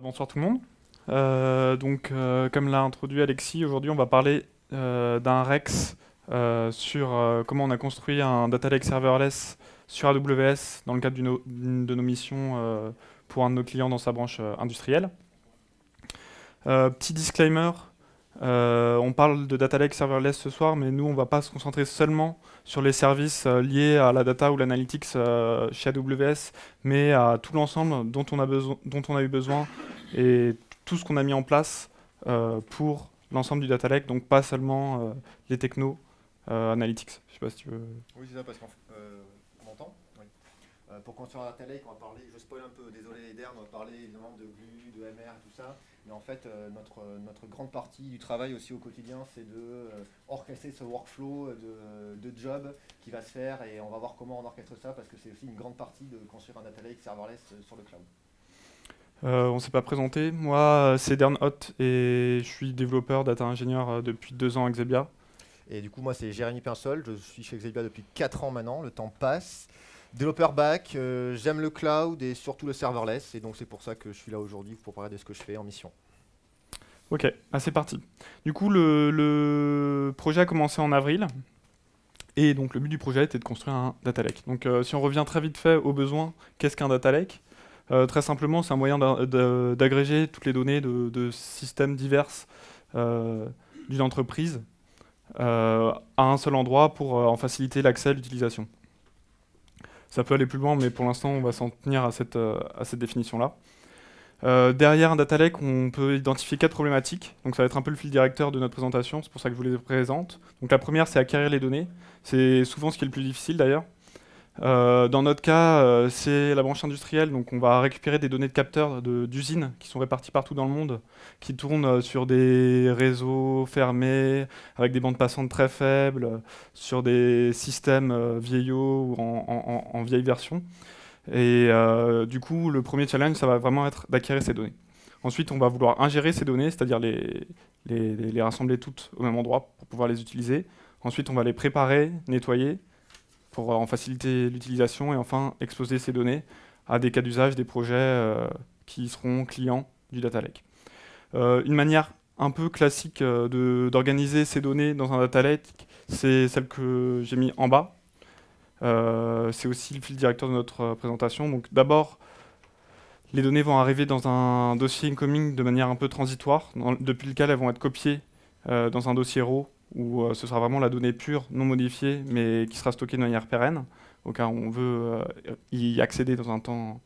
Bonsoir tout le monde. Comme l'a introduit Alexis, aujourd'hui on va parler d'un Rex sur comment on a construit un Data Lake serverless sur AWS dans le cadre d'une de nos missions pour un de nos clients dans sa branche industrielle. Petit disclaimer, on parle de Data Lake serverless ce soir, mais nous on va pas se concentrer seulement sur les services liés à la data ou l'analytics chez AWS, mais à tout l'ensemble dont on a eu besoin et tout ce qu'on a mis en place pour l'ensemble du data lake, donc pas seulement les technos analytics. Je sais pas si tu veux. Oui, c'est ça, parce qu'on m'entend. Oui. Pour construire un data lake, on va parler, je spoil un peu, désolé Eder, on va parler évidemment de GLU, de MR, tout ça. Mais en fait, notre grande partie du travail aussi au quotidien, c'est de orchestrer ce workflow de job qui va se faire et on va voir comment on orchestre ça parce que c'est aussi une grande partie de construire un data lake serverless sur le cloud. On s'est pas présenté. Moi, c'est Dern Hott et je suis développeur data ingénieur depuis 2 ans à Xebia. Et du coup, moi, c'est Jérémy Pinsol, je suis chez Xebia depuis 4 ans maintenant, le temps passe. Développeur back, j'aime le cloud et surtout le serverless, et donc c'est pour ça que je suis là aujourd'hui pour parler de ce que je fais en mission. Ok, c'est parti. Du coup, le projet a commencé en avril. Et donc le but du projet était de construire un data lake. Donc si on revient très vite fait aux besoins, qu'est-ce qu'un data lake? Très simplement, c'est un moyen d'agréger toutes les données de systèmes divers d'une entreprise à un seul endroit pour en faciliter l'accès à l'utilisation. Ça peut aller plus loin, mais pour l'instant, on va s'en tenir à cette définition-là. Derrière un data lake, on peut identifier 4 problématiques. Donc ça va être un peu le fil directeur de notre présentation, c'est pour ça que je vous les présente. Donc la première, c'est acquérir les données. C'est souvent ce qui est le plus difficile d'ailleurs. Dans notre cas, c'est la branche industrielle, donc on va récupérer des données de capteurs d'usines qui sont réparties partout dans le monde, qui tournent sur des réseaux fermés, avec des bandes passantes très faibles, sur des systèmes vieillots ou en vieille version. Et du coup, le premier challenge, ça va vraiment être d'acquérir ces données. Ensuite, on va vouloir ingérer ces données, c'est-à-dire les rassembler toutes au même endroit pour pouvoir les utiliser. Ensuite, on va les préparer, nettoyer pour en faciliter l'utilisation et enfin exposer ces données à des cas d'usage, des projets qui seront clients du data lake. Une manière un peu classique d'organiser ces données dans un data lake, c'est celle que j'ai mis en bas. C'est aussi le fil directeur de notre présentation. Donc d'abord, les données vont arriver dans un dossier incoming de manière un peu transitoire, depuis lequel elles vont être copiées dans un dossier RAW, où ce sera vraiment la donnée pure, non modifiée, mais qui sera stockée de manière pérenne, au cas où on veut y accéder dans un temps,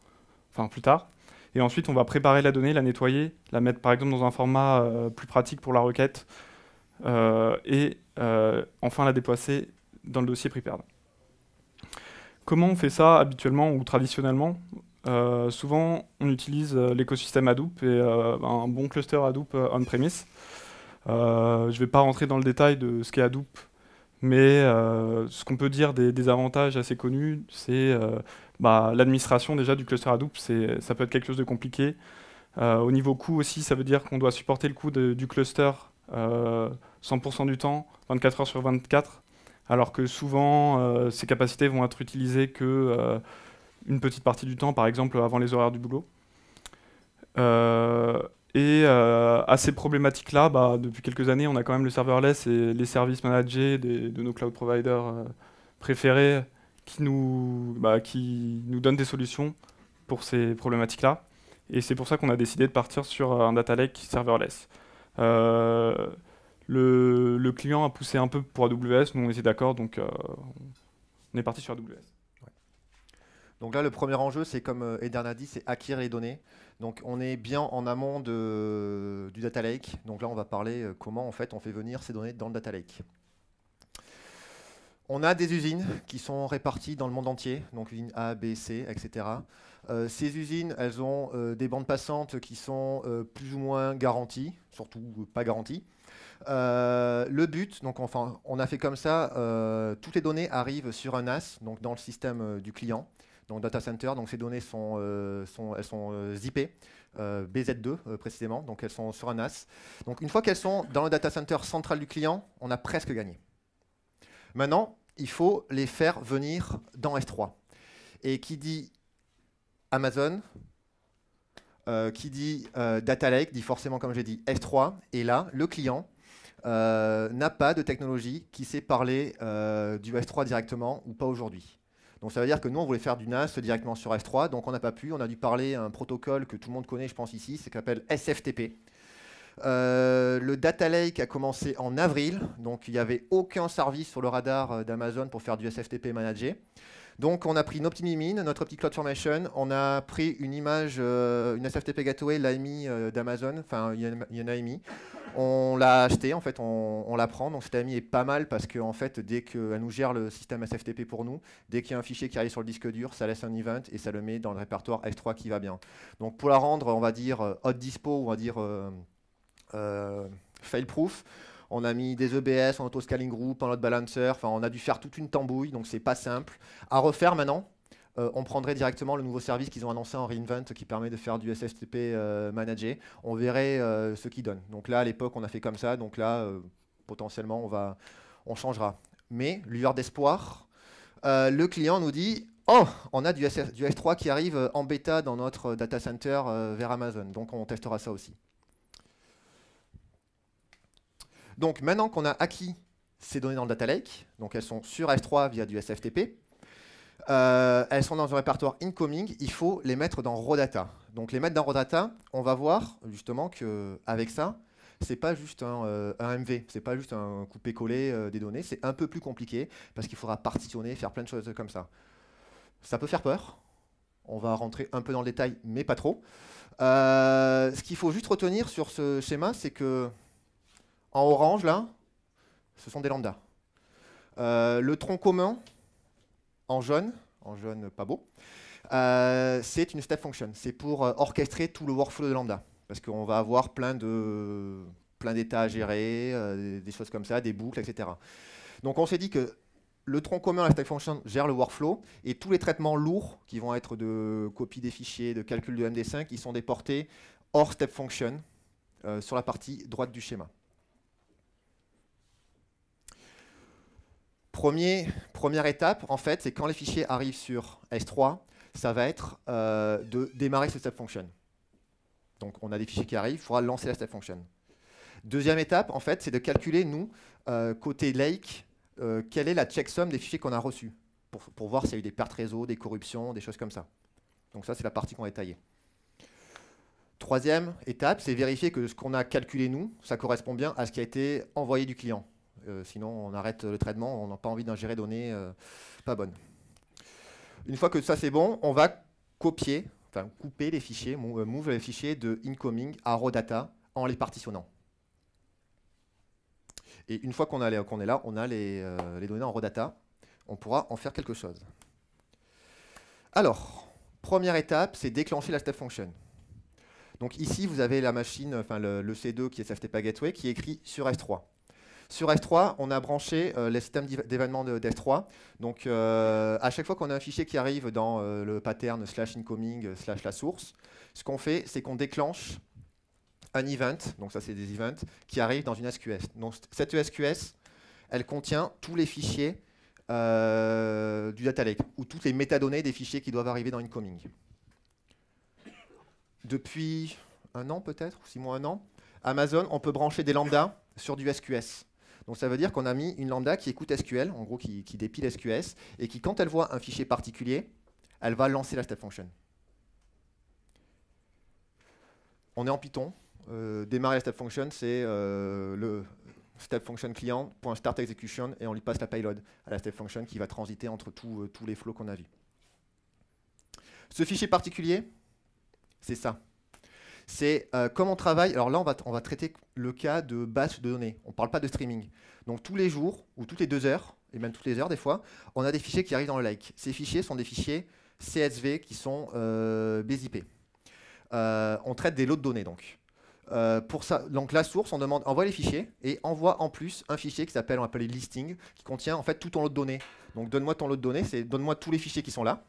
enfin plus tard. Et ensuite, on va préparer la donnée, la nettoyer, la mettre par exemple dans un format plus pratique pour la requête, et enfin la déplacer dans le dossier prepared. Comment on fait ça habituellement ou traditionnellement? Souvent, on utilise l'écosystème Hadoop et un bon cluster Hadoop on-premise. Je ne vais pas rentrer dans le détail de ce qu'est Hadoop, mais ce qu'on peut dire des avantages assez connus, c'est l'administration déjà du cluster Hadoop, ça peut être quelque chose de compliqué. Au niveau coût aussi, ça veut dire qu'on doit supporter le coût du cluster 100% du temps, 24 heures sur 24, alors que souvent ces capacités vont être utilisées que une petite partie du temps, par exemple avant les horaires du boulot. À ces problématiques-là, depuis quelques années, on a quand même le serverless et les services managés de nos cloud providers préférés qui nous donnent des solutions pour ces problématiques-là. Et c'est pour ça qu'on a décidé de partir sur un data lake serverless. Le client a poussé un peu pour AWS, nous on était d'accord, donc on est parti sur AWS. Donc là, le premier enjeu, c'est comme Eder a dit, c'est acquérir les données. Donc on est bien en amont du data lake. Donc là, on va parler comment en fait on fait venir ces données dans le data lake. On a des usines qui sont réparties dans le monde entier, donc usines A, B, C, etc. Ces usines, elles ont des bandes passantes qui sont plus ou moins garanties, surtout pas garanties. Le but, donc enfin, on a fait comme ça, toutes les données arrivent sur un NAS, donc dans le système du client, donc data center. Donc ces données elles sont zippées, BZ2 précisément, donc elles sont sur un NAS. Donc une fois qu'elles sont dans le data center central du client, on a presque gagné. Maintenant, il faut les faire venir dans S3. Et qui dit Amazon, qui dit Data Lake, dit forcément, comme j'ai dit, S3. Et là, le client n'a pas de technologie qui sait parler du S3 directement ou pas aujourd'hui. Donc ça veut dire que nous, on voulait faire du NAS directement sur S3, donc on n'a pas pu. On a dû parler à un protocole que tout le monde connaît, je pense ici, c'est qui s'appelle SFTP. Le Data Lake a commencé en avril, donc il n'y avait aucun service sur le radar d'Amazon pour faire du SFTP managé. Donc on a pris une OptimiMin, notre Optic CloudFormation, on a pris une image, une SFTP Gateway, l'AMI d'Amazon, enfin il y en a AMI. On l'a acheté, en fait, on la prend. Donc cette AMI est pas mal parce que en fait, dès qu'elle nous gère le système SFTP pour nous, dès qu'il y a un fichier qui arrive sur le disque dur, ça laisse un event et ça le met dans le répertoire S3 qui va bien. Donc pour la rendre, on va dire hot dispo, on va dire fail-proof. On a mis des EBS en auto-scaling group, en load balancer. Enfin, on a dû faire toute une tambouille, donc c'est pas simple. À refaire maintenant, on prendrait directement le nouveau service qu'ils ont annoncé en reInvent qui permet de faire du SFTP managé. On verrait ce qu'il donne. Donc là, à l'époque, on a fait comme ça. Donc là, potentiellement, on changera. Mais, lueur d'espoir, le client nous dit « Oh, on a du S3 qui arrive en bêta dans notre data center vers Amazon. » Donc on testera ça aussi. Donc maintenant qu'on a acquis ces données dans le Data Lake, donc elles sont sur S3 via du SFTP, elles sont dans un répertoire incoming, il faut les mettre dans raw data. Donc les mettre dans raw data, on va voir justement qu'avec ça, c'est pas juste un MV, c'est pas juste un coupé-coller des données, c'est un peu plus compliqué parce qu'il faudra partitionner, faire plein de choses comme ça. Ça peut faire peur, on va rentrer un peu dans le détail, mais pas trop. Ce qu'il faut juste retenir sur ce schéma, c'est que en orange, là, ce sont des lambdas. Le tronc commun, en jaune pas beau, c'est une step function. C'est pour orchestrer tout le workflow de lambda. Parce qu'on va avoir plein d'états à gérer, des choses comme ça, des boucles, etc. Donc on s'est dit que le tronc commun, la step function, gère le workflow, et tous les traitements lourds, qui vont être de copie des fichiers, de calcul de MD5, ils sont déportés hors step function, sur la partie droite du schéma. Première étape, en fait, c'est quand les fichiers arrivent sur S3, ça va être de démarrer ce step function. Donc, on a des fichiers qui arrivent, il faudra lancer la step function. Deuxième étape, en fait, c'est de calculer, nous, côté Lake, quelle est la checksum des fichiers qu'on a reçus, pour voir s'il y a eu des pertes réseau, des corruptions, des choses comme ça. Donc ça, c'est la partie qu'on va détailler. Troisième étape, c'est vérifier que ce qu'on a calculé, nous, ça correspond bien à ce qui a été envoyé du client. Sinon, on arrête le traitement, on n'a pas envie d'ingérer données pas bonnes. Une fois que ça c'est bon, on va couper les fichiers, move les fichiers de incoming à raw data en les partitionnant. Et une fois qu'on est là, on a les données en raw data, on pourra en faire quelque chose. Alors, première étape, c'est déclencher la step function. Donc ici, vous avez la machine, enfin le C2 qui est SFTP Gateway, qui est écrit sur S3. Sur S3, on a branché les systèmes d'événements de S3. Donc, à chaque fois qu'on a un fichier qui arrive dans le pattern /incoming / la source, ce qu'on fait, c'est qu'on déclenche un event, donc ça c'est des events, qui arrivent dans une SQS. Donc, cette SQS, elle contient tous les fichiers du data lake, ou toutes les métadonnées des fichiers qui doivent arriver dans incoming. Depuis un an peut-être, 6 mois, un an, Amazon, on peut brancher des lambdas sur du SQS. Donc ça veut dire qu'on a mis une lambda qui écoute SQL, en gros qui dépile SQS, et qui, quand elle voit un fichier particulier, elle va lancer la step function. On est en Python. Démarrer la step function, c'est le step function client.start execution, et on lui passe la payload à la step function qui va transiter entre tous les flows qu'on a vus. Ce fichier particulier, c'est ça. C'est comme on travaille. Alors là, on va traiter le cas de batch de données. On ne parle pas de streaming. Donc tous les jours, ou toutes les 2 heures, et même toutes les heures des fois, on a des fichiers qui arrivent dans le lake. Ces fichiers sont des fichiers CSV qui sont BZIP. On traite des lots de données donc. Pour ça, donc la source, on demande envoie les fichiers et envoie en plus un fichier qui s'appelle, on appelle les listing, qui contient en fait tout ton lot de données. Donc donne-moi ton lot de données, c'est donne-moi tous les fichiers qui sont là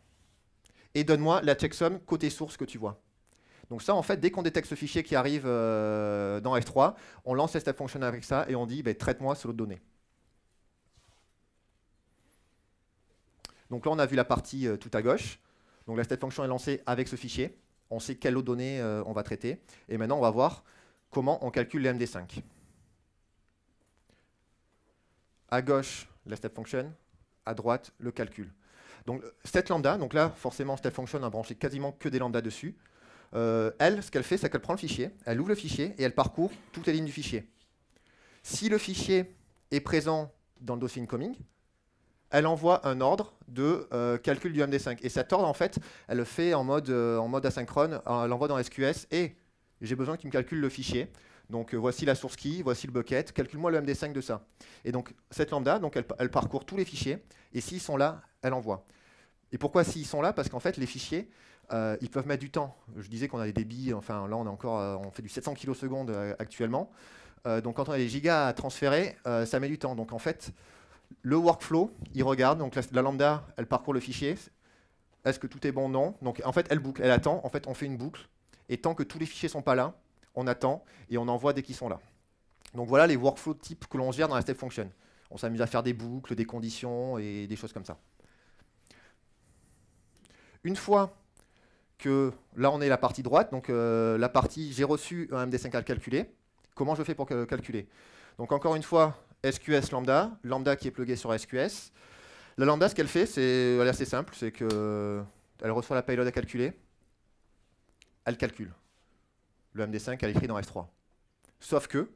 et donne-moi la checksum côté source que tu vois. Donc ça, en fait, dès qu'on détecte ce fichier qui arrive dans S3, on lance la step function avec ça et on dit traite-moi ce lot de données. Donc là, on a vu la partie tout à gauche. Donc la step function est lancée avec ce fichier. On sait quelle autre donnée on va traiter. Et maintenant, on va voir comment on calcule les MD5. À gauche, la step function. À droite, le calcul. Donc, cette lambda, donc là, forcément, step function a branché quasiment que des lambdas dessus. Elle, ce qu'elle fait, c'est qu'elle prend le fichier, elle ouvre le fichier et elle parcourt toutes les lignes du fichier. Si le fichier est présent dans le dossier incoming, elle envoie un ordre de calcul du MD5. Et cet ordre, en fait, elle le fait en mode asynchrone, elle l'envoie dans SQS et j'ai besoin que tu me calcules le fichier. Donc voici la source key, voici le bucket, calcule-moi le MD5 de ça. Et donc cette lambda, donc, elle parcourt tous les fichiers et s'ils sont là, elle envoie. Et pourquoi s'ils sont là? Parce qu'en fait, les fichiers, ils peuvent mettre du temps. Je disais qu'on a des débits, enfin là on est encore, on fait du 700 kilosecondes actuellement. Donc quand on a des gigas à transférer, ça met du temps. Donc en fait, le workflow, il regarde, donc la lambda, elle parcourt le fichier. Est-ce que tout est bon? Non. Donc en fait, elle boucle, elle attend. En fait, on fait une boucle. Et tant que tous les fichiers sont pas là, on attend et on envoie dès qu'ils sont là. Donc voilà les workflows types que l'on gère dans la step function. On s'amuse à faire des boucles, des conditions et des choses comme ça. Une fois que là on est la partie droite, donc la partie j'ai reçu un MD5 à le calculer, comment je fais pour calculer? Donc encore une fois, SQS lambda, lambda qui est plugué sur SQS. La lambda, ce qu'elle fait, c'est assez simple, c'est qu'elle reçoit la payload à calculer, elle calcule. Le MD5, elle écrit dans S3. Sauf que,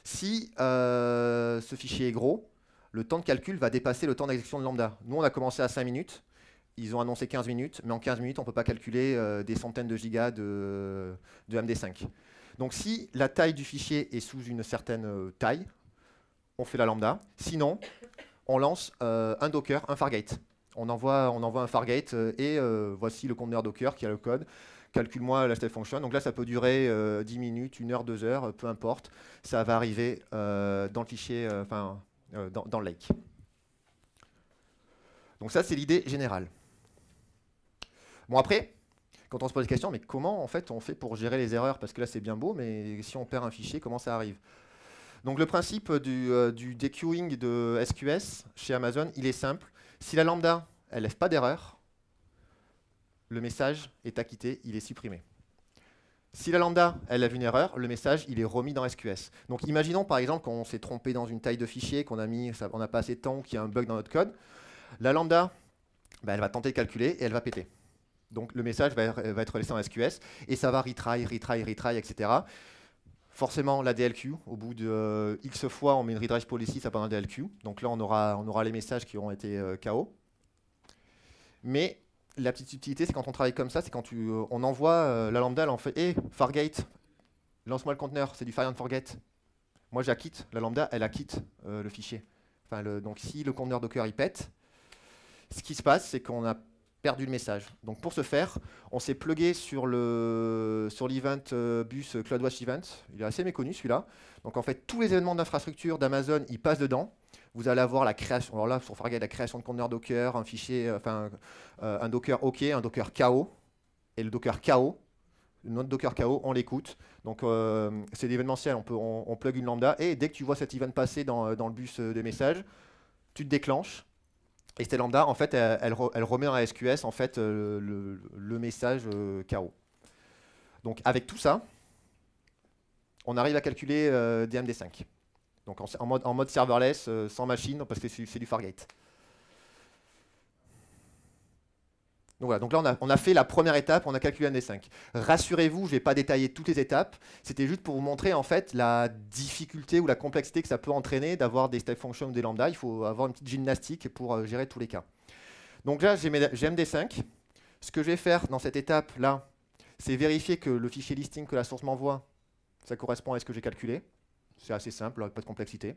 si ce fichier est gros, le temps de calcul va dépasser le temps d'exécution de lambda. Nous, on a commencé à 5 minutes, ils ont annoncé 15 minutes, mais en 15 minutes, on ne peut pas calculer des centaines de gigas de MD5. Donc si la taille du fichier est sous une certaine taille, on fait la lambda. Sinon, on lance un Docker, un Fargate. On envoie un Fargate et voici le conteneur Docker qui a le code. Calcule-moi la step function. Donc là, ça peut durer 10 minutes, 1 heure, 2 heures, peu importe. Ça va arriver dans le fichier, dans le lake. Donc ça, c'est l'idée générale. Bon, après, quand on se pose la question, mais comment en fait on fait pour gérer les erreurs? Parce que là, c'est bien beau, mais si on perd un fichier, comment ça arrive? Donc le principe du dequeuing de SQS chez Amazon, il est simple. Si la lambda, elle ne lève pas d'erreur, le message est acquitté, il est supprimé. Si la lambda, elle a vu une erreur, le message, il est remis dans SQS. Donc imaginons par exemple qu'on s'est trompé dans une taille de fichier, qu'on a on n'a pas assez de temps, qu'il y a un bug dans notre code. La lambda, elle va tenter de calculer et elle va péter. Donc le message va être laissé en SQS et ça va retry, etc. Forcément, la DLQ, au bout de X fois, on met une redrive policy, ça prend un DLQ. Donc là, on aura les messages qui auront été KO. Mais la petite subtilité, c'est quand on travaille comme ça, c'est quand on envoie la lambda, on fait hey, Fargate, lance-moi le conteneur, c'est du fire and forget. Moi, j'acquitte, la lambda, elle acquitte le fichier. Donc si le conteneur Docker il pète, ce qui se passe, c'est qu'on a perdu le message. Donc pour ce faire, on s'est plugué sur l'event bus CloudWatch Event. Il est assez méconnu celui-là. Donc en fait, tous les événements d'infrastructure d'Amazon, ils passent dedans. Vous allez avoir la création, alors là, sur Fargate, la création de conteneurs Docker, un fichier, un Docker OK, un Docker KO. Et le Docker KO, notre Docker KO, on l'écoute. Donc c'est l'événementiel, on plug une lambda. Et dès que tu vois cet event passer dans le bus des messages, tu te déclenches. Et cette lambda, en fait, elle remet dans la SQS en fait, le message KO. Donc avec tout ça, on arrive à calculer des MD5. Donc en mode serverless, sans machine, parce que c'est du Fargate. Donc voilà, donc là on a fait la première étape, on a calculé MD5. Rassurez-vous, je ne vais pas détailler toutes les étapes, c'était juste pour vous montrer en fait la difficulté ou la complexité que ça peut entraîner d'avoir des step functions ou des lambda. Il faut avoir une petite gymnastique pour gérer tous les cas. Donc là j'ai MD5. Ce que je vais faire dans cette étape là, c'est vérifier que le fichier listing que la source m'envoie, ça correspond à ce que j'ai calculé. C'est assez simple, pas de complexité.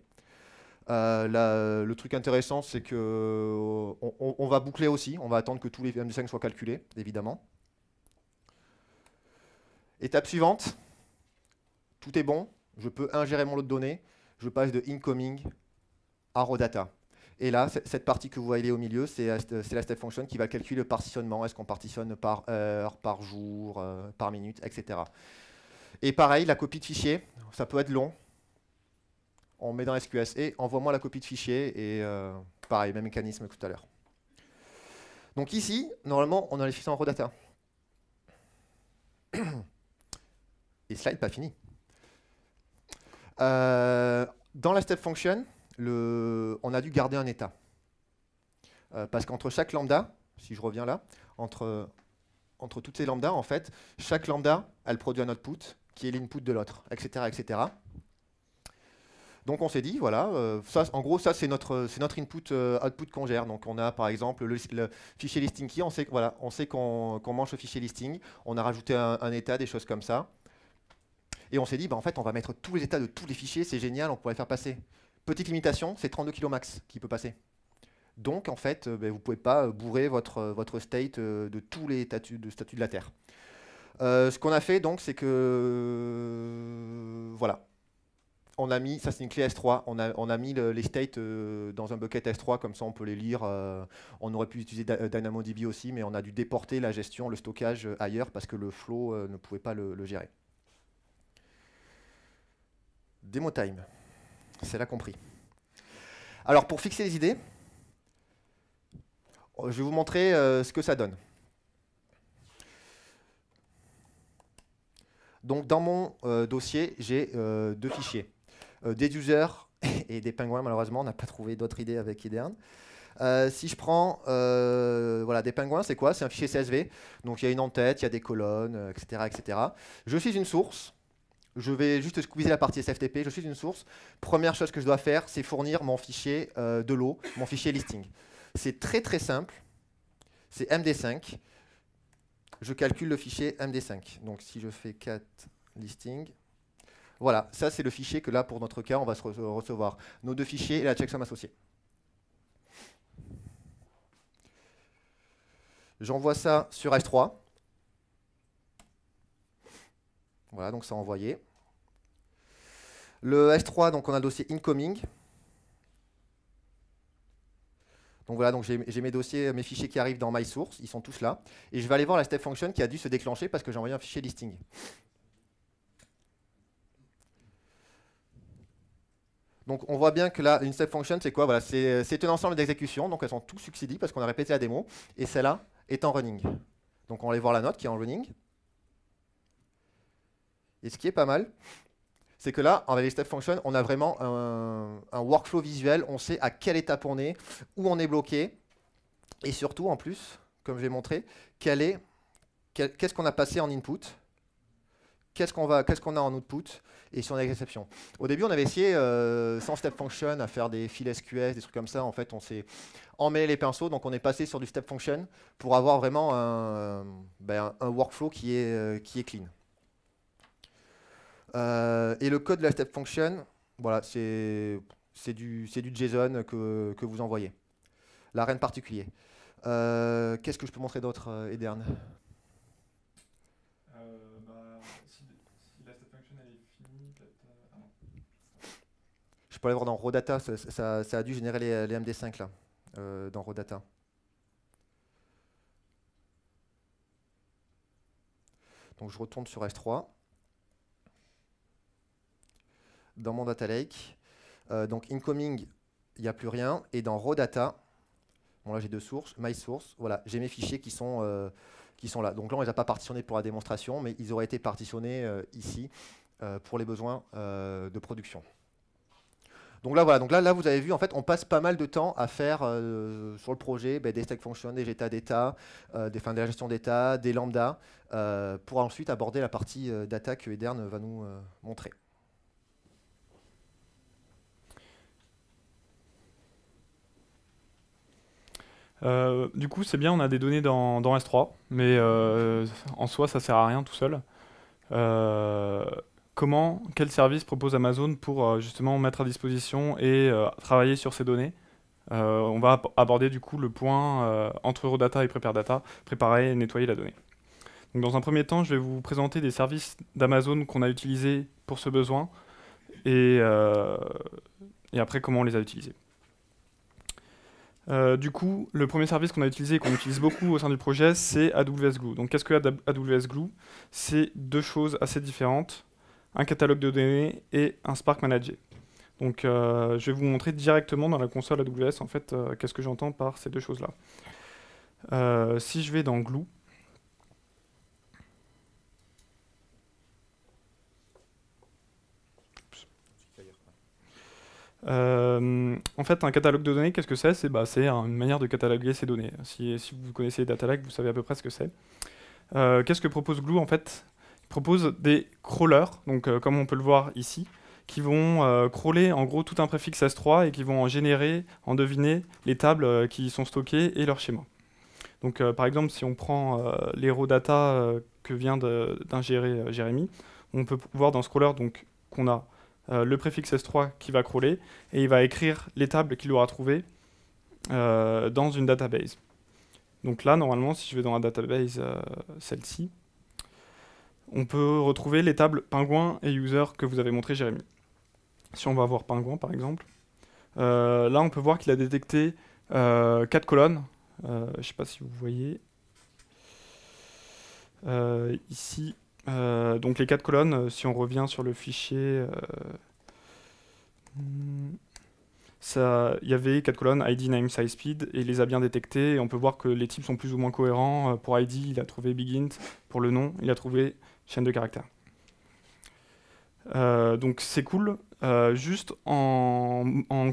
Le truc intéressant, c'est que on va boucler aussi. On va attendre que tous les MD5 soient calculés, évidemment. Étape suivante. Tout est bon. Je peux ingérer mon lot de données. Je passe de incoming à raw data. Et là, cette partie que vous voyez au milieu, c'est la step function qui va calculer le partitionnement. Est-ce qu'on partitionne par heure, par jour, par minute, etc. Et pareil, la copie de fichier, ça peut être long. On met dans SQS et envoie-moi la copie de fichier et pareil, même mécanisme que tout à l'heure. Donc ici, normalement, on a les fichiers en raw data. Et slide pas fini. Dans la step function, on a dû garder un état. Parce qu'entre chaque lambda, si je reviens là, entre toutes ces lambdas, en fait, chaque lambda, elle produit un output qui est l'input de l'autre, etc., etc. Donc on s'est dit, voilà, ça, en gros, ça c'est notre input-output qu'on gère. Donc on a par exemple le fichier listing key, on sait, voilà, on sait qu'on mange le fichier listing, on a rajouté un état, des choses comme ça. Et on s'est dit, bah, en fait, on va mettre tous les états de tous les fichiers, c'est génial, on pourrait faire passer. Petite limitation, c'est 32 kilo max qui peut passer. Donc en fait, bah, vous ne pouvez pas bourrer votre state de tous les statuts de la Terre. Ce qu'on a fait donc, c'est que voilà. On a mis, ça c'est une clé S3, on a mis les states dans un bucket S3, comme ça on peut les lire. On aurait pu utiliser DynamoDB aussi, mais on a dû déporter la gestion, le stockage ailleurs parce que le flow ne pouvait pas le gérer. Demo time, c'est là compris. Alors pour fixer les idées, je vais vous montrer ce que ça donne. Donc dans mon dossier, j'ai deux fichiers. Des users et des pingouins, malheureusement, on n'a pas trouvé d'autres idées avec Ydern. Si je prends voilà, des pingouins, c'est quoi? C'est un fichier CSV. Donc il y a une en-tête, il y a des colonnes, etc., etc. Je suis une source. Je vais juste squeezer la partie SFTP. Je suis une source. Première chose que je dois faire, c'est fournir mon fichier de l'eau, mon fichier listing. C'est très très simple. C'est MD5. Je calcule le fichier MD5. Donc si je fais cat listing, voilà, ça c'est le fichier que là, pour notre cas, on va recevoir. Nos deux fichiers et la checksum associée. J'envoie ça sur S3. Voilà, donc ça a envoyé. Le S3, donc on a le dossier incoming. Donc voilà, donc j'ai mes dossiers, mes fichiers qui arrivent dans MySource, ils sont tous là. Et je vais aller voir la step function qui a dû se déclencher parce que j'ai envoyé un fichier listing. Donc on voit bien que là, une step function, c'est quoi? Voilà, c'est un ensemble d'exécutions, donc elles sont toutes succédées parce qu'on a répété la démo, et celle-là est en running. Donc on va aller voir la note qui est en running. Et ce qui est pas mal, c'est que là, avec les step functions, on a vraiment un workflow visuel, on sait à quelle étape on est, où on est bloqué, et surtout, en plus, comme je vais montrer, qu'est-ce qu'on a passé en input, qu'est-ce qu'on a en output, et si on a des exceptions. Au début, on avait essayé, sans step function, à faire des fils SQS, des trucs comme ça. En fait, on s'est emmêlé les pinceaux, donc on est passé sur du step function pour avoir vraiment un workflow qui est clean. Et le code de la step function, voilà, c'est du JSON que vous envoyez. La rien de particulier. Qu'est-ce que je peux montrer d'autre, Ydern? Si la step function elle est finie, peut-être. Ah non. Je peux aller voir dans raw data, ça a dû générer les MD5 là, dans raw data. Donc je retourne sur S3. Dans mon data lake, donc incoming, il n'y a plus rien. Et dans raw data, bon là j'ai deux sources, my source, voilà, j'ai mes fichiers qui sont là. Donc là on ne les a pas partitionnés pour la démonstration, mais ils auraient été partitionnés ici pour les besoins de production. Donc là, voilà, donc là, vous avez vu, en fait, on passe pas mal de temps à faire sur le projet des stack functions, des états d'état, de la gestion d'état, des lambdas, pour ensuite aborder la partie data que Ydern va nous montrer. Du coup, c'est bien, on a des données dans S3, mais en soi, ça sert à rien tout seul. Quel service propose Amazon pour justement mettre à disposition et travailler sur ces données? On va aborder du coup le point entre Eurodata et PrepareData, préparer et nettoyer la donnée. Donc, dans un premier temps, je vais vous présenter des services d'Amazon qu'on a utilisés pour ce besoin et après comment on les a utilisés. Du coup, le premier service qu'on a utilisé et qu'on utilise beaucoup au sein du projet, c'est AWS Glue. Donc, qu'est-ce que AWS Glue? C'est deux choses assez différentes, un catalogue de données et un Spark Manager. Donc, je vais vous montrer directement dans la console AWS, en fait, qu'est-ce que j'entends par ces deux choses-là. Si je vais dans Glue, En fait, un catalogue de données, qu'est-ce que c'est? C'est une manière de cataloguer ces données. Si vous connaissez les data lakes, vous savez à peu près ce que c'est. Qu'est-ce que propose Glue en fait? Il propose des crawlers, donc comme on peut le voir ici, qui vont crawler en gros tout un préfixe S3 et qui vont en deviner les tables qui y sont stockées et leur schéma. Donc par exemple, si on prend les raw data que vient d'ingérer Jérémy, on peut voir dans ce crawler donc, qu'on a le préfixe S3 qui va crawler et il va écrire les tables qu'il aura trouvées dans une database. Donc là, normalement, si je vais dans la database, celle-ci, on peut retrouver les tables pingouin et user que vous avez montré, Jérémy. Si on va voir pingouin, par exemple, là, on peut voir qu'il a détecté 4 colonnes. Je ne sais pas si vous voyez. Ici, donc les 4 colonnes, si on revient sur le fichier, il y avait 4 colonnes, ID, name, size, speed, et il les a bien détectées. Et on peut voir que les types sont plus ou moins cohérents. Pour ID, il a trouvé big int. Pour le nom, il a trouvé chaîne de caractères. Donc c'est cool. Juste en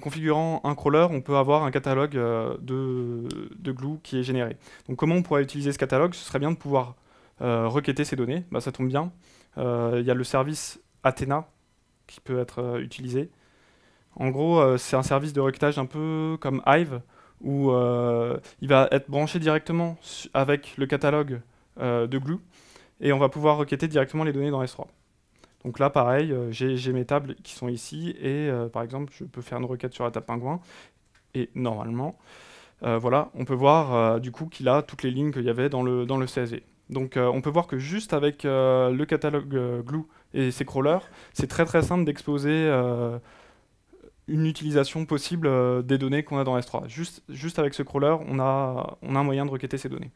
configurant un crawler, on peut avoir un catalogue de Glue qui est généré. Donc comment on pourrait utiliser ce catalogue? Ce serait bien de pouvoir requêter ces données. Ça tombe bien. Il y a le service Athena qui peut être utilisé. En gros, c'est un service de requêtage un peu comme Hive, où il va être branché directement avec le catalogue de Glue, et on va pouvoir requêter directement les données dans S3. Donc là, pareil, j'ai mes tables qui sont ici, et par exemple, je peux faire une requête sur la table pingouin, et normalement, voilà, on peut voir du coup qu'il a toutes les lignes qu'il y avait dans le CSV. Donc on peut voir que juste avec le catalogue Glue et ses crawlers, c'est très très simple d'exposer une utilisation possible des données qu'on a dans S3. Juste avec ce crawler, on a un moyen de requêter ces données.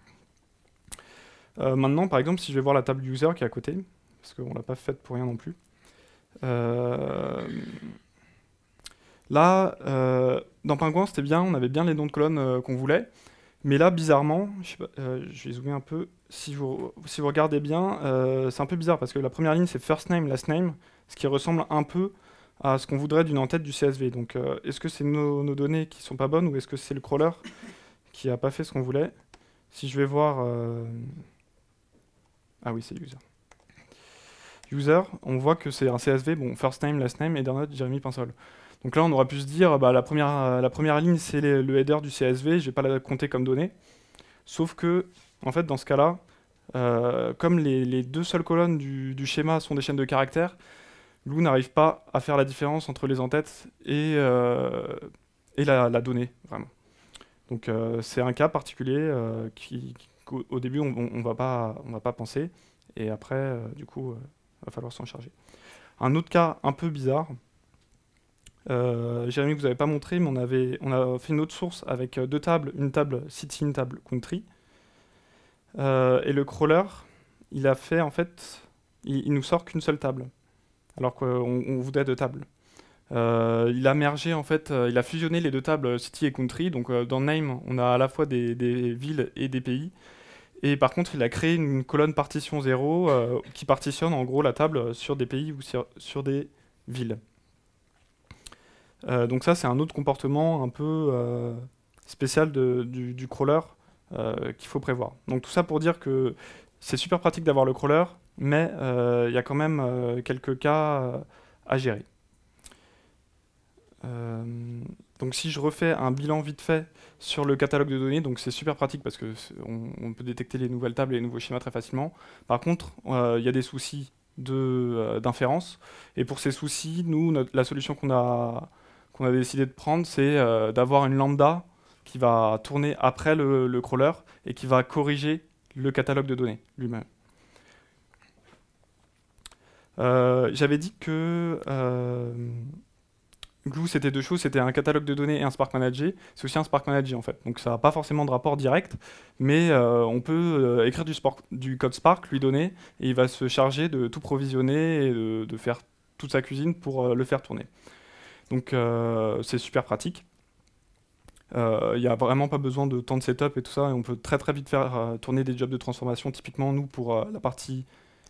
Maintenant, par exemple, si je vais voir la table user qui est à côté, parce qu'on ne l'a pas faite pour rien non plus, là, dans Pingouin, c'était bien, on avait bien les noms de colonnes qu'on voulait, mais là, bizarrement, je vais zoomer un peu, si vous regardez bien, c'est un peu bizarre, parce que la première ligne, c'est first name, last name, ce qui ressemble un peu à ce qu'on voudrait d'une en-tête du CSV. Donc, est-ce que c'est nos données qui sont pas bonnes ou est-ce que c'est le crawler qui n'a pas fait ce qu'on voulait? Si je vais voir... Ah oui, c'est user. User, on voit que c'est un CSV, bon, first name, last name, header note, Jérémy Pinsol. Donc là, on aurait pu se dire, la première ligne, c'est le header du CSV, je vais pas la compter comme donnée. Sauf que, en fait, dans ce cas-là, comme les deux seules colonnes du schéma sont des chaînes de caractères, Glue n'arrive pas à faire la différence entre les en-têtes et la donnée, vraiment. Donc c'est un cas particulier qu'au début on va pas penser, et après, du coup, va falloir s'en charger. Un autre cas un peu bizarre, Jérémy, vous n'avez pas montré, mais on a fait une autre source avec deux tables, une table city, une table country, et le crawler, il a fait en fait, il nous sort qu'une seule table, alors qu'on voudrait deux tables. Il a mergé en fait, il a fusionné les deux tables city et country. Donc dans name, on a à la fois des villes et des pays. Et par contre, il a créé une colonne partition 0 qui partitionne en gros la table sur des pays ou sur des villes. Donc ça, c'est un autre comportement un peu spécial du crawler qu'il faut prévoir. Donc tout ça pour dire que c'est super pratique d'avoir le crawler, mais il y a quand même quelques cas à gérer. Donc si je refais un bilan vite fait sur le catalogue de données, donc c'est super pratique parce que on peut détecter les nouvelles tables et les nouveaux schémas très facilement. Par contre, il y a des soucis d'inférence, et pour ces soucis, nous, la solution qu'on a décidé de prendre, c'est d'avoir une lambda qui va tourner après le crawler et qui va corriger le catalogue de données lui-même. J'avais dit que Glue, c'était deux choses, c'était un catalogue de données et un Spark Manager. C'est aussi un Spark Manager en fait, donc ça n'a pas forcément de rapport direct, mais on peut écrire du code Spark, lui donner, et il va se charger de tout provisionner et de faire toute sa cuisine pour le faire tourner. Donc c'est super pratique. Il n'y a vraiment pas besoin de temps de setup et tout ça, et on peut très très vite faire tourner des jobs de transformation. Typiquement, nous, pour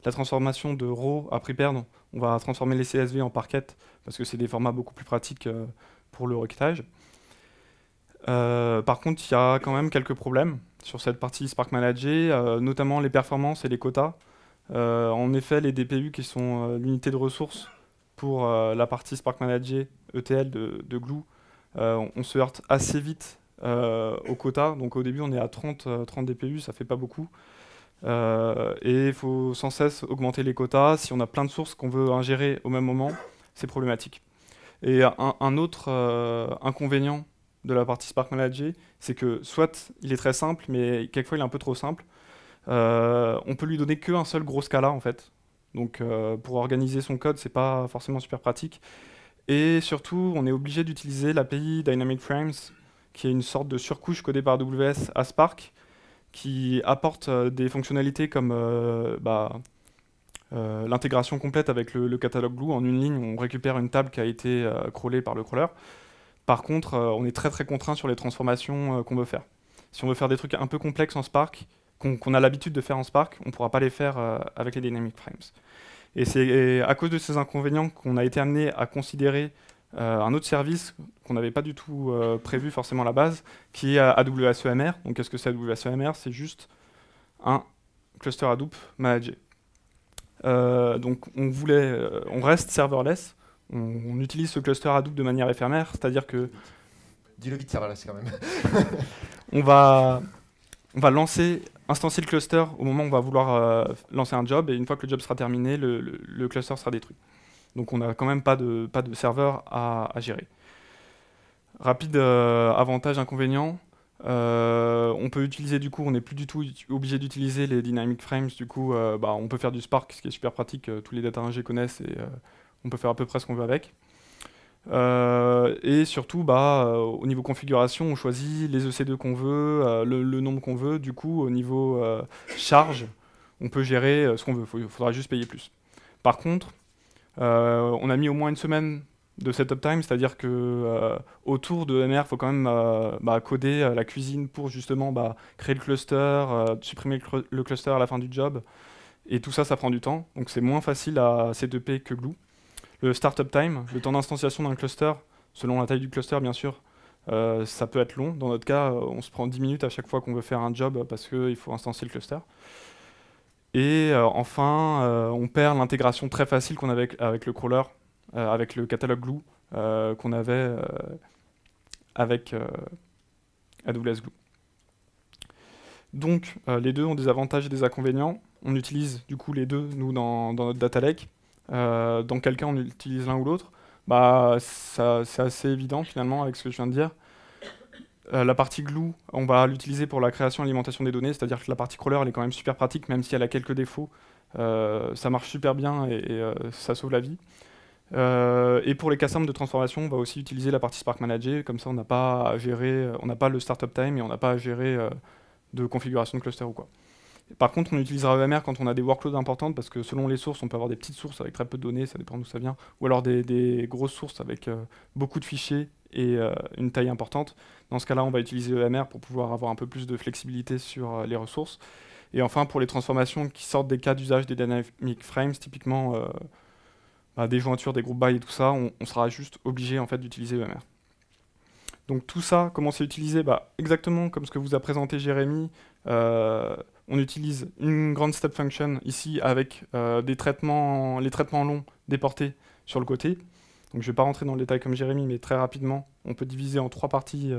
la transformation de raw à prepared, on va transformer les CSV en parquet parce que c'est des formats beaucoup plus pratiques pour le requêtage. Par contre, il y a quand même quelques problèmes sur cette partie Spark Manager, notamment les performances et les quotas. En effet, les DPU qui sont l'unité de ressources pour la partie Spark Manager ETL de Glue, on se heurte assez vite au quota. Donc au début, on est à 30 DPU, ça fait pas beaucoup. Et il faut sans cesse augmenter les quotas. Si on a plein de sources qu'on veut ingérer au même moment, c'est problématique. Et un autre inconvénient de la partie Spark Manager, c'est que soit il est très simple, mais quelquefois il est un peu trop simple. On peut lui donner qu'un seul gros scala en fait. Donc pour organiser son code, c'est pas forcément super pratique. Et surtout, on est obligé d'utiliser l'API Dynamic Frames, qui est une sorte de surcouche codée par AWS à Spark, qui apporte des fonctionnalités comme l'intégration complète avec le catalogue Glue. En une ligne, on récupère une table qui a été crawlée par le crawler. Par contre, on est très très contraint sur les transformations qu'on veut faire. Si on veut faire des trucs un peu complexes en Spark, qu'on a l'habitude de faire en Spark, on ne pourra pas les faire avec les Dynamic Frames. Et c'est à cause de ces inconvénients qu'on a été amené à considérer un autre service qu'on n'avait pas du tout prévu forcément à la base, qui est AWS EMR. Donc qu'est-ce que c'est AWS EMR? C'est juste un cluster Hadoop managé. Donc on reste serverless, on utilise ce cluster Hadoop de manière éphémère, c'est-à-dire que Dis-le vite, serverless quand même. on va instancier le cluster au moment où on va vouloir lancer un job, et une fois que le job sera terminé, le cluster sera détruit. Donc on n'a quand même pas de serveur à gérer. Rapide avantage, inconvénient. On peut utiliser, du coup, on n'est plus du tout obligé d'utiliser les Dynamic Frames. Du coup, on peut faire du Spark, ce qui est super pratique. Tous les data ingé connaissent, et on peut faire à peu près ce qu'on veut avec. Et surtout, au niveau configuration, on choisit les EC2 qu'on veut, le nombre qu'on veut. Du coup, au niveau charge, on peut gérer ce qu'on veut. Il faudra juste payer plus. Par contre, on a mis au moins une semaine de setup time, c'est-à-dire que autour de MR, il faut quand même coder la cuisine pour justement créer le cluster, supprimer le cluster à la fin du job. Et tout ça, ça prend du temps. Donc c'est moins facile à setuper que Glue. Le startup time, le temps d'instanciation d'un cluster, selon la taille du cluster bien sûr, ça peut être long. Dans notre cas, on se prend 10 minutes à chaque fois qu'on veut faire un job parce qu'il faut instancier le cluster. Et enfin, on perd l'intégration très facile qu'on avait avec le crawler, avec le catalogue Glue qu'on avait avec AWS Glue. Donc les deux ont des avantages et des inconvénients. On utilise du coup les deux, nous, dans notre data lake. Dans quel cas on utilise l'un ou l'autre? C'est assez évident finalement avec ce que je viens de dire. La partie Glue, on va l'utiliser pour la création et l'alimentation des données, c'est-à-dire que la partie crawler, elle est quand même super pratique, même si elle a quelques défauts. Ça marche super bien et ça sauve la vie. Et pour les cas simples de transformation, on va aussi utiliser la partie Spark Manager, comme ça on n'a pas à gérer, on n'a pas le startup time et on n'a pas à gérer de configuration de cluster ou quoi. Par contre, on utilisera EMR quand on a des workloads importantes, parce que selon les sources, on peut avoir des petites sources avec très peu de données, ça dépend d'où ça vient, ou alors des grosses sources avec beaucoup de fichiers et une taille importante. Dans ce cas-là, on va utiliser EMR pour pouvoir avoir un peu plus de flexibilité sur les ressources. Et enfin, pour les transformations qui sortent des cas d'usage des Dynamic Frames, typiquement des jointures, des group by et tout ça, on sera juste obligé en fait, d'utiliser EMR. Donc tout ça, comment c'est utilisé? Exactement comme ce que vous a présenté Jérémy. On utilise une grande step function ici avec les traitements longs déportés sur le côté. Donc je ne vais pas rentrer dans le détail comme Jérémy, mais très rapidement, on peut diviser en 3 parties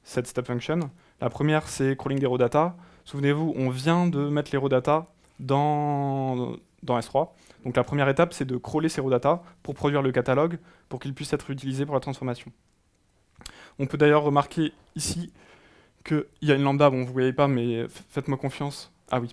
cette step function. La première, c'est crawling des raw data. Souvenez-vous, on vient de mettre les raw data dans S3. Donc la première étape, c'est de crawler ces raw data pour produire le catalogue, pour qu'il puisse être utilisé pour la transformation. On peut d'ailleurs remarquer ici qu'il y a une lambda, bon vous ne voyez pas, mais faites-moi confiance. Ah oui.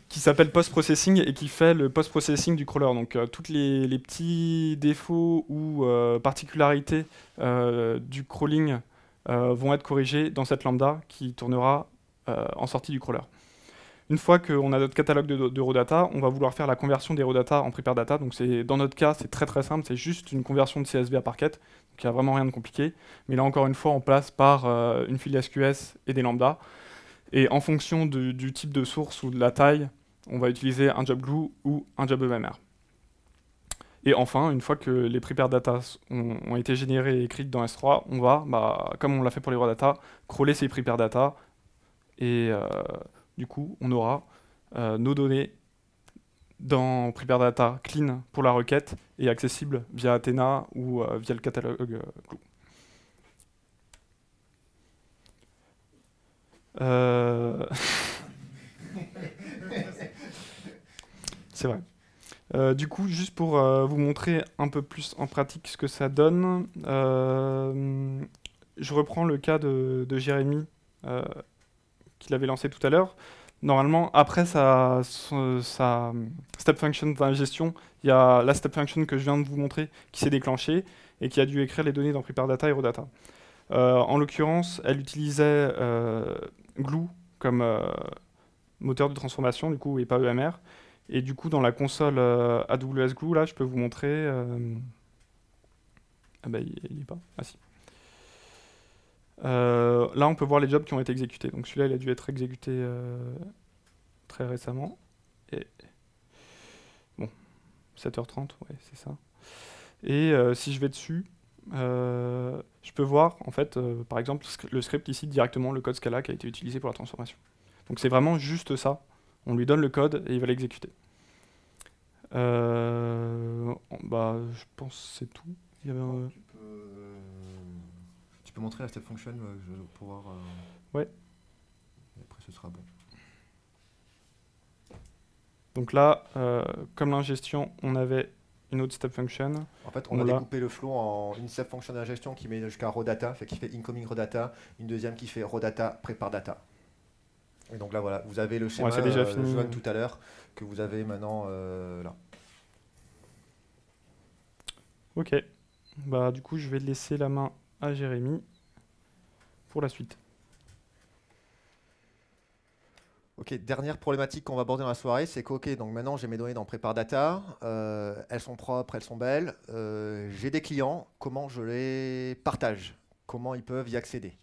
Qui s'appelle post-processing et qui fait le post-processing du crawler. Donc tous les petits défauts ou particularités du crawling vont être corrigés dans cette lambda qui tournera en sortie du crawler. Une fois qu'on a notre catalogue de raw data, on va vouloir faire la conversion des raw data en prepare data. Donc dans notre cas, c'est très très simple, c'est juste une conversion de CSV à Parquet. Donc il n'y a vraiment rien de compliqué. Mais là encore une fois, on passe par une file SQS et des lambdas. Et en fonction du type de source ou de la taille, on va utiliser un job glue ou un job EMR. Et enfin, une fois que les prepare data ont été générées et écrites dans S3, on va, comme on l'a fait pour les raw data, crawler ces prepare data et du coup, on aura nos données dans prepare data clean pour la requête et accessible via Athena ou via le catalogue Glue. C'est vrai. Du coup, juste pour vous montrer un peu plus en pratique ce que ça donne, je reprends le cas de Jérémy qu'il avait lancé tout à l'heure. Normalement, après sa step function d'ingestion, il y a la step function que je viens de vous montrer qui s'est déclenchée et qui a dû écrire les données dans prepare data et raw data. En l'occurrence, elle utilisait Glue comme moteur de transformation, du coup, et pas EMR. Et du coup, dans la console AWS Glue, là, je peux vous montrer... Ah bah, il est pas. Ah si. Là, on peut voir les jobs qui ont été exécutés. Donc celui-là, il a dû être exécuté très récemment. Et bon, 7h30, ouais, c'est ça. Et si je vais dessus, je peux voir, en fait, par exemple, le script ici, directement le code Scala qui a été utilisé pour la transformation. Donc c'est vraiment juste ça. On lui donne le code et il va l'exécuter. Bah, je pense que c'est tout. Il y avait tu peux montrer la step function pour voir. Ouais. Et après, ce sera bon. Donc là, comme l'ingestion, on avait une autre step function. En fait, on a découpé le flow en une step function d'ingestion qui met jusqu'à raw data, qui fait incoming raw data, une deuxième qui fait raw data, prepare data. Et donc là, voilà, vous avez le schéma joint tout à l'heure que vous avez maintenant là. Ok. Bah, du coup, je vais laisser la main à Jérémy pour la suite. Ok, dernière problématique qu'on va aborder dans la soirée, c'est que ok, donc maintenant j'ai mes données dans Prepare Data, elles sont propres, elles sont belles, j'ai des clients, comment je les partage, comment ils peuvent y accéder.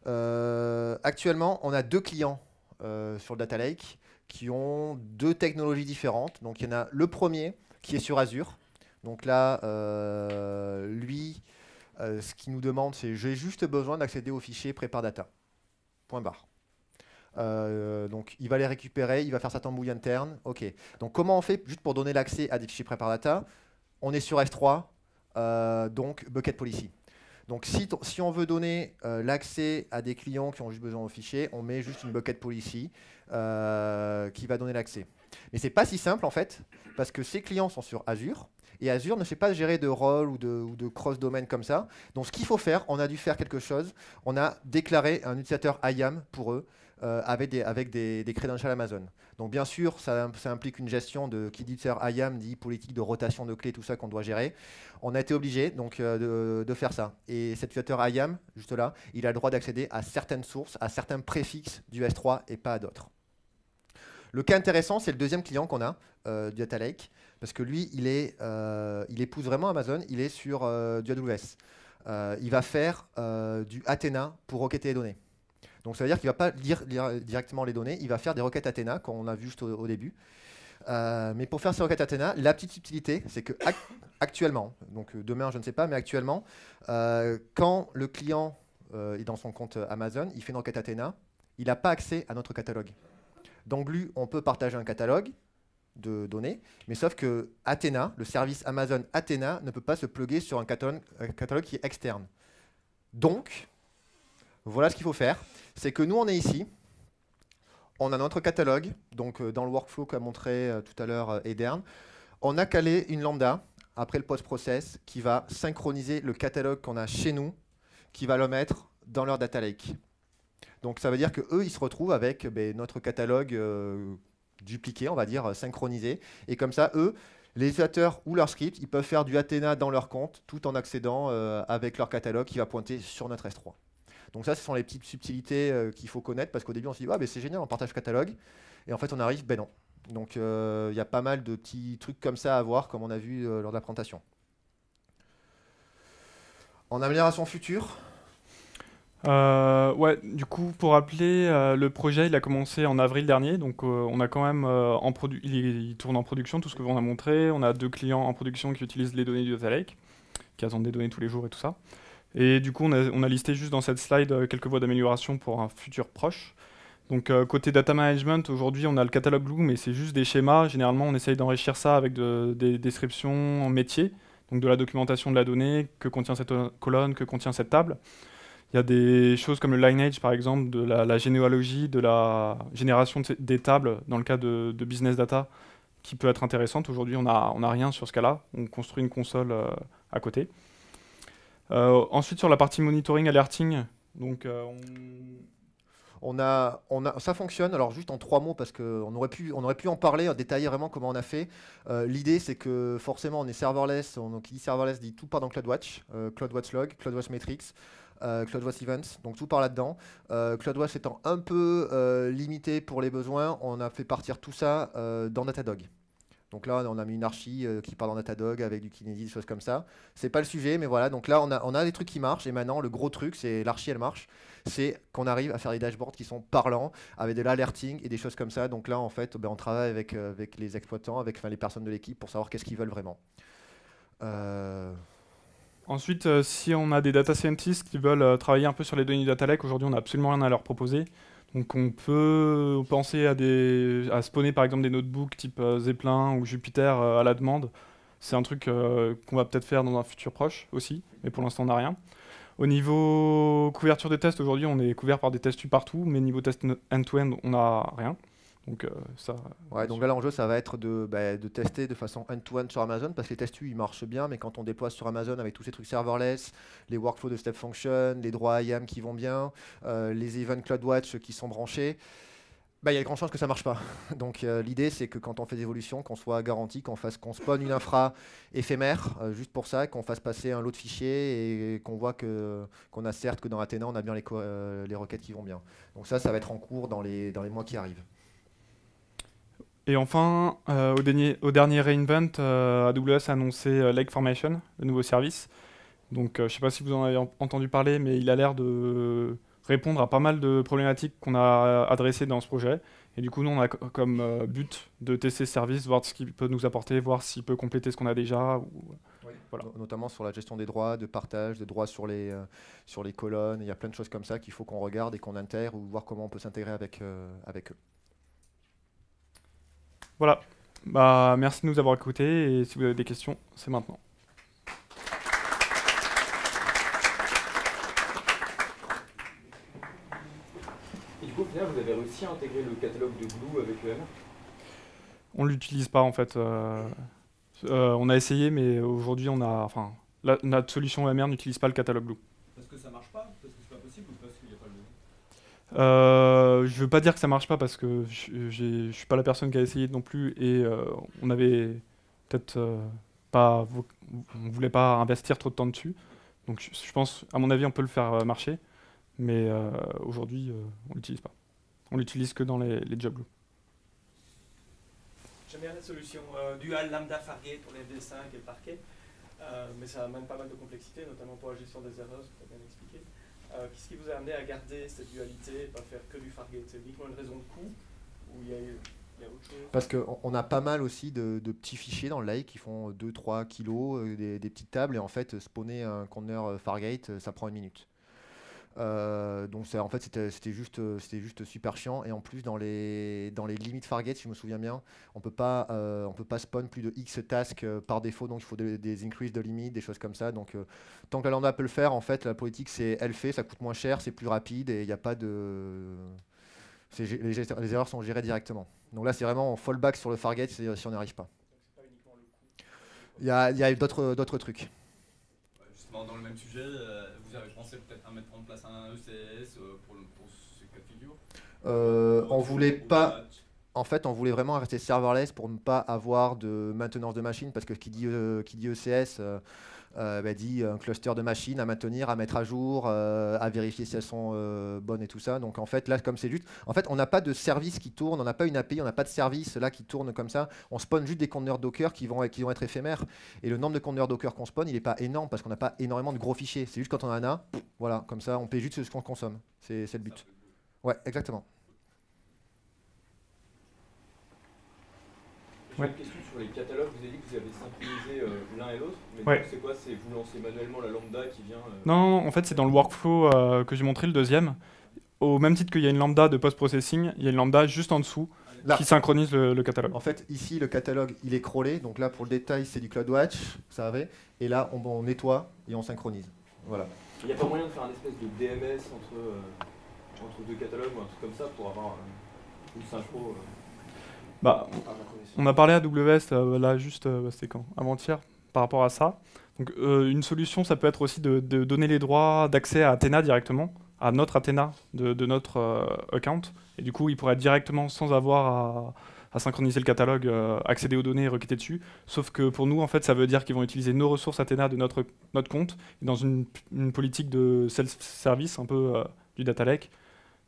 Actuellement, on a 2 clients sur le Data Lake qui ont 2 technologies différentes. Donc il y en a le premier qui est sur Azure. Donc là, lui, ce qu'il nous demande, c'est j'ai juste besoin d'accéder au fichier Prepare Data. Point barre. Donc il va les récupérer, il va faire sa tambouille interne. Ok. Donc comment on fait juste pour donner l'accès à des fichiers Prepare Data? On est sur S3, donc Bucket Policy. Donc si on veut donner l'accès à des clients qui ont juste besoin au fichier, on met juste une Bucket Policy qui va donner l'accès. Mais c'est pas si simple en fait, parce que ces clients sont sur Azure, et Azure ne sait pas gérer de rôle ou de cross-domaine comme ça. Donc ce qu'il faut faire, on a dû faire quelque chose, on a déclaré un utilisateur IAM pour eux, avec des credentials Amazon. Donc bien sûr, ça implique une gestion de qui dit utilisateur IAM, dit politique de rotation de clés, tout ça qu'on doit gérer. On a été obligé donc de faire ça. Et cet utilisateur IAM, juste là, il a le droit d'accéder à certaines sources, à certains préfixes du S3 et pas à d'autres. Le cas intéressant, c'est le deuxième client qu'on a, du Data Lake, parce que lui, il épouse vraiment Amazon, il est sur du AWS. Il va faire du Athena pour requêter les données. Donc ça veut dire qu'il ne va pas lire directement les données, il va faire des requêtes Athena, comme on a vu juste au début. Mais pour faire ces requêtes Athena, la petite subtilité, c'est que actuellement, donc demain je ne sais pas, mais actuellement, quand le client est dans son compte Amazon, il fait une requête Athena, il n'a pas accès à notre catalogue. Dans Glue, on peut partager un catalogue de données, mais sauf que Athena, le service Amazon Athena, ne peut pas se plugger sur un catalogue qui est externe. Donc, voilà ce qu'il faut faire. C'est que nous, on est ici. On a notre catalogue, donc dans le workflow qu'a montré tout à l'heure Edern. On a calé une lambda, après le post-process, qui va synchroniser le catalogue qu'on a chez nous, qui va le mettre dans leur data lake. Donc ça veut dire qu'eux, ils se retrouvent avec notre catalogue dupliqué, on va dire, synchronisé. Et comme ça, eux, les utilisateurs ou leur script, ils peuvent faire du Athena dans leur compte, tout en accédant avec leur catalogue qui va pointer sur notre S3. Donc ça, ce sont les petites subtilités qu'il faut connaître, parce qu'au début, on se dit, ah, c'est génial, on partage catalogue. Et en fait, on arrive, non. Donc il y a pas mal de petits trucs comme ça à voir, comme on a vu lors de la présentation. En amélioration future, Ouais, du coup, pour rappeler, le projet, il a commencé en avril dernier, donc on a quand même il tourne en production, tout ce que on a montré. On a 2 clients en production qui utilisent les données du Data Lake, qui attendent des données tous les jours et tout ça. Et du coup, on a listé juste dans cette slide quelques voies d'amélioration pour un futur proche. Donc côté data management, aujourd'hui, on a le catalogue Glue, mais c'est juste des schémas. Généralement, on essaye d'enrichir ça avec des descriptions métiers, donc de la documentation de la donnée, que contient cette colonne, que contient cette table. Il y a des choses comme le lineage, par exemple, de la généalogie, de la génération des tables dans le cas de business data, qui peut être intéressante. Aujourd'hui, on a rien sur ce cas-là. On construit une console à côté. Ensuite, sur la partie monitoring, alerting, donc Ça fonctionne, alors juste en 3 mots, parce qu'on aurait pu en parler, détailler vraiment comment on a fait. L'idée, c'est que forcément, on est serverless. Qui dit serverless dit tout part dans CloudWatch, CloudWatch Log, CloudWatch Metrics, CloudWatch Events, donc tout part là-dedans. CloudWatch étant un peu limité pour les besoins, on a fait partir tout ça dans Datadog. Donc là, on a mis une archi qui part dans Datadog avec du Kinesis, des choses comme ça. C'est pas le sujet, mais voilà. Donc là, on a des trucs qui marchent. Et maintenant, le gros truc, c'est l'archi, elle marche. C'est qu'on arrive à faire des dashboards qui sont parlants, avec de l'alerting et des choses comme ça. Donc là, en fait, ben, on travaille avec les exploitants, avec les personnes de l'équipe pour savoir qu'est-ce qu'ils veulent vraiment. Euh, ensuite, si on a des data scientists qui veulent travailler un peu sur les données du data lake, aujourd'hui, on n'a absolument rien à leur proposer. Donc on peut penser à spawner par exemple des notebooks type Zeppelin ou Jupyter à la demande. C'est un truc qu'on va peut-être faire dans un futur proche aussi, mais pour l'instant on n'a rien. Au niveau couverture des tests, aujourd'hui on est couvert par des tests partout, mais niveau test end-to-end, on n'a rien. Donc ça. Ouais, donc là, l'enjeu, ça va être de tester de façon end-to-end sur Amazon, parce que les tests U, ils marchent bien, mais quand on déploie sur Amazon avec tous ces trucs serverless, les workflows de step function, les droits IAM qui vont bien, les events CloudWatch qui sont branchés, bah, il y a de grandes chances que ça marche pas. Donc l'idée, c'est que quand on fait des évolutions, qu'on soit garanti, qu'on spawn une infra éphémère, juste pour ça, qu'on fasse passer un lot de fichiers et qu'on voit qu'on a certes que dans Athena, on a bien les requêtes qui vont bien. Donc ça va être en cours dans les mois qui arrivent. Et enfin, au dernier reInvent, AWS a annoncé Lake Formation, le nouveau service. Donc je ne sais pas si vous en avez entendu parler, mais il a l'air de répondre à pas mal de problématiques qu'on a adressées dans ce projet. Et du coup, nous, on a comme but de tester ce service, voir ce qu'il peut nous apporter, voir s'il peut compléter ce qu'on a déjà. Oui. Voilà. Notamment sur la gestion des droits, de partage, de droits sur les colonnes. Il y a plein de choses comme ça qu'il faut qu'on regarde et qu'on intègre, ou voir comment on peut s'intégrer avec eux. Voilà. Bah, merci de nous avoir écoutés, et si vous avez des questions, c'est maintenant. Et du coup, au final, vous avez réussi à intégrer le catalogue de Glue avec EMR? On l'utilise pas en fait. On a essayé, mais aujourd'hui, notre solution EMR n'utilise pas le catalogue Glue. Parce que ça marche pas? Parce que c'est pas possible ou parce qu'il n'y a pas le... Je veux pas dire que ça marche pas parce que je suis pas la personne qui a essayé non plus, et on avait peut-être pas, on voulait pas investir trop de temps dessus. Donc je pense, à mon avis, on peut le faire marcher, mais aujourd'hui, on l'utilise pas. On l'utilise que dans les job glue. J'aime bien la solution dual lambda Fargate pour les V5 et le parquet, mais ça amène pas mal de complexité, notamment pour la gestion des erreurs, ce que tu as bien expliqué. Qu'est-ce qui vous a amené à garder cette dualité et pas faire que du Fargate? C'est uniquement une raison de coût ou il y a autre chose? Parce qu'on a pas mal aussi de petits fichiers dans le lake qui font 2-3 kilos, des petites tables, et en fait, spawner un conteneur Fargate, ça prend 1 minute. Donc en fait c'était juste super chiant, et en plus dans les limites Fargate, si je me souviens bien, on peut pas spawn plus de X tasks par défaut, donc il faut des increase de limite, des choses comme ça. Donc tant que la lambda peut le faire, en fait la politique c'est elle fait, ça coûte moins cher, c'est plus rapide, et il n'y a pas de les erreurs sont gérées directement. Donc là c'est vraiment en fallback sur le Fargate si on n'y arrive pas. Donc c'est pas uniquement le coût. Il y a d'autres trucs. Justement, dans le même sujet, vous avez pensé peut-être à mettre en place un ECS pour ce cas de figure? On voulait pas. En fait, on voulait vraiment rester serverless pour ne pas avoir de maintenance de machine, parce que qui dit ECS, dit un cluster de machines à maintenir, à mettre à jour, à vérifier si elles sont bonnes et tout ça. Donc en fait, là, comme c'est juste... En fait, on n'a pas de service qui tourne, on n'a pas une API, on n'a pas de service là qui tourne comme ça. On spawn juste des conteneurs Docker qui vont être éphémères. Et le nombre de conteneurs Docker qu'on spawn, il n'est pas énorme parce qu'on n'a pas énormément de gros fichiers. C'est juste quand on en a, voilà, comme ça, on paie juste ce qu'on consomme. C'est le but. Ouais, exactement. J'ai une question sur les catalogues. Vous avez dit que vous avez synchronisé l'un et l'autre. Mais Ouais. c'est quoi? C'est vous lancez manuellement la lambda qui vient Non, en fait, c'est dans le workflow que j'ai montré, le deuxième. Au même titre qu'il y a une lambda de post-processing, il y a une lambda juste en dessous Là. qui synchronise le catalogue. En fait, ici, le catalogue, il est crawlé. Donc là, pour le détail, c'est du CloudWatch, vous savez. Et là, on nettoie et on synchronise. Voilà. Il n'y a pas moyen de faire un espèce de DMS entre deux catalogues ou un truc comme ça pour avoir une synchro Bah, on a parlé à AWS, là, juste, c'était quand? Avant-hier, par rapport à ça. Donc, une solution, ça peut être aussi de donner les droits d'accès à Athena directement, à notre Athena de notre account. Et du coup, il pourrait directement, sans avoir à synchroniser le catalogue, accéder aux données et requêter dessus. Sauf que pour nous, en fait, ça veut dire qu'ils vont utiliser nos ressources Athena de notre compte, et dans une politique de self-service, un peu du data lake.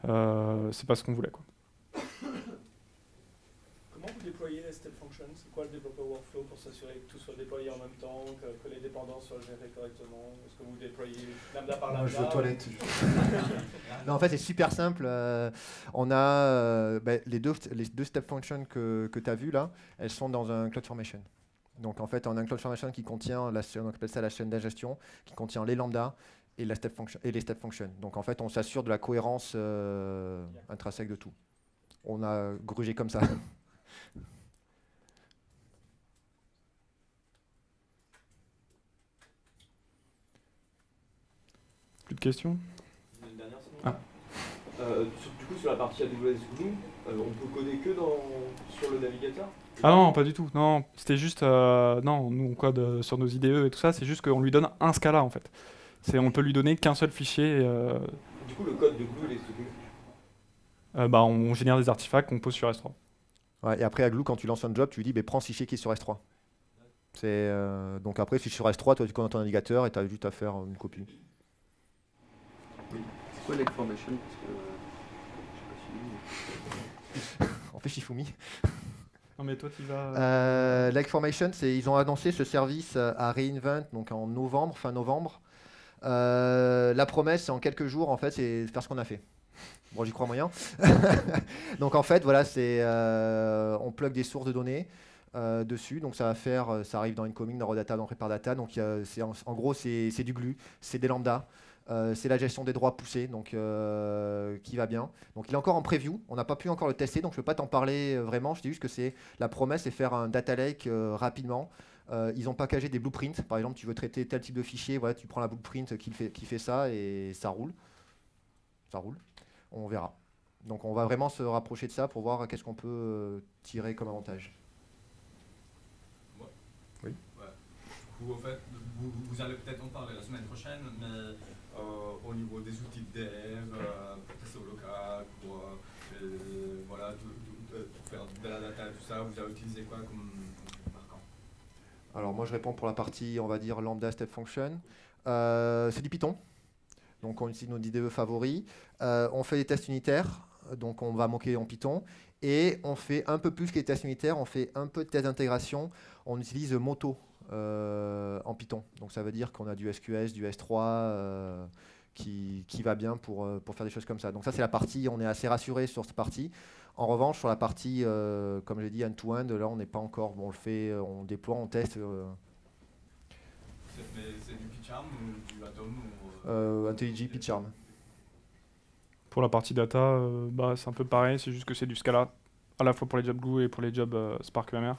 C'est pas ce qu'on voulait, quoi. Comment vous déployez les step functions? C'est quoi le développeur workflow pour s'assurer que tout soit déployé en même temps, que les dépendances soient gérées correctement? Est-ce que vous déployez lambda par lambda? Je vais aux toilettes. Non, en fait, c'est super simple. On a les deux step functions que tu as vues là, elles sont dans un CloudFormation. Donc en fait, on a un CloudFormation qui contient, on appelle ça la chaîne d'ingestion, qui contient les lambdas et les step functions. Donc en fait, on s'assure de la cohérence intrinsèque de tout. On a grugé comme ça. Plus de questions? Une dernière sinon. Ah. Du coup, sur la partie AWS Glue, on peut coder que sur le navigateur? Ah non, pas du tout. Non, c'était juste... non, nous on code sur nos IDE et tout ça, c'est juste qu'on lui donne un Scala en fait. On peut lui donner qu'un seul fichier. Du coup, le code de Glue, il est stocké. On génère des artefacts qu'on pose sur S3. Ouais, et après, à Glue, quand tu lances un job, tu lui dis prends ce fichier qui est sur S3. Donc après, si sur S3, toi tu connais ton navigateur et tu as juste à faire une copie. Oui. C'est quoi l'Egformation? Parce que je sais pas si... On fait Shifumi. Non mais toi tu vas... L'Egformation, ils ont annoncé ce service à reInvent, donc en novembre, fin novembre. La promesse, c'est en quelques jours, en fait, c'est de faire ce qu'on a fait. Bon, j'y crois moyen. Donc en fait, voilà, on plug des sources de données dessus, donc ça arrive dans Incoming, dans Rodata, dans Prepar-Data. Donc en gros, c'est du glue, c'est des lambdas. C'est la gestion des droits poussés, donc qui va bien. Donc il est encore en preview, on n'a pas pu encore le tester, donc je ne peux pas t'en parler vraiment. Je dis juste que la promesse, c'est faire un data lake rapidement. Ils ont packagé des blueprints. Par exemple, tu veux traiter tel type de fichier, voilà, tu prends la blueprint qui fait ça et ça roule. Ça roule. On verra. Donc on va vraiment se rapprocher de ça pour voir qu'est-ce qu'on peut tirer comme avantage. Ouais. Oui. Ouais. Du coup, en fait, vous allez peut-être en parler la semaine prochaine, mais au niveau des outils de dev, pour tester au local, voilà, pour faire de la data et tout ça, vous avez utilisé quoi comme marquant? Alors moi je réponds pour la partie, on va dire, lambda step function. C'est du Python. Donc on utilise nos IDE favoris. On fait des tests unitaires, donc on va moquer en Python. Et on fait un peu plus que les tests unitaires, on fait un peu de tests d'intégration. On utilise Moto en Python. Donc ça veut dire qu'on a du SQS, du S3 qui va bien pour faire des choses comme ça. Donc ça c'est la partie, on est assez rassuré sur cette partie. En revanche, sur la partie, comme j'ai dit, end-to-end, là on n'est pas encore, bon, on le fait, on déploie, on teste. C'est du PyCharm ou du Atom IntelliJ, PyCharm. Pour la partie data, c'est un peu pareil, c'est juste que c'est du Scala, à la fois pour les jobs Glue et pour les jobs Spark UMR.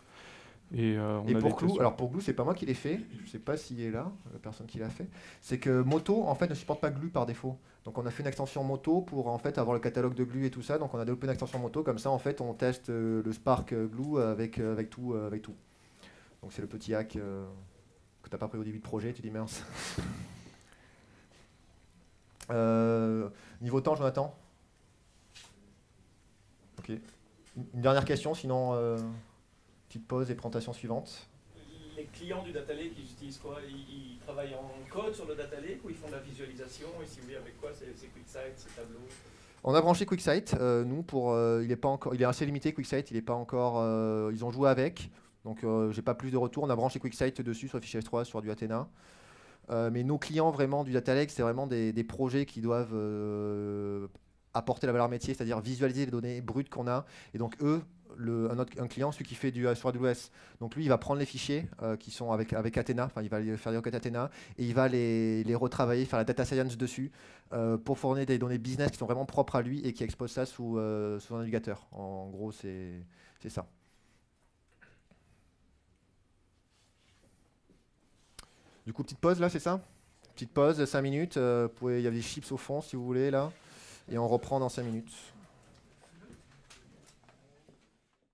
Et pour Glue, alors pour Glue, c'est pas moi qui l'ai fait, je sais pas s'il est là, la personne qui l'a fait. C'est que Moto, en fait, ne supporte pas Glue par défaut. Donc on a fait une extension Moto pour en fait avoir le catalogue de Glue et tout ça. Donc on a développé une extension Moto, comme ça en fait on teste le Spark Glue avec tout. Donc c'est le petit hack que t'as pas pris au début de projet, tu dis mince. Niveau temps, Jonathan? Ok. Une dernière question, sinon petite pause et présentation suivante. Les clients du Data Lake, ils utilisent quoi? Ils travaillent en code sur le Data Lake ou ils font de la visualisation? Et si oui, avec quoi? C'est QuickSight, c'est Tableau? On a branché QuickSight, nous, il est pas encore, il est assez limité QuickSight, il est pas encore, ils ont joué avec, donc j'ai pas plus de retour. On a branché QuickSight dessus sur le fichier S3 sur du Athena. Mais nos clients vraiment du Data Lake, c'est vraiment des projets qui doivent apporter la valeur métier, c'est-à-dire visualiser les données brutes qu'on a. Et donc eux, un client, celui qui fait sur AWS, donc lui, il va prendre les fichiers qui sont avec Athena, enfin il va faire des requêtes Athena, et il va les retravailler, faire la data science dessus, pour fournir des données business qui sont vraiment propres à lui et qui exposent ça sous un navigateur. En gros, c'est ça. Du coup, petite pause là, c'est ça? Petite pause, 5 minutes. Il y a des chips au fond si vous voulez là. Et on reprend dans 5 minutes.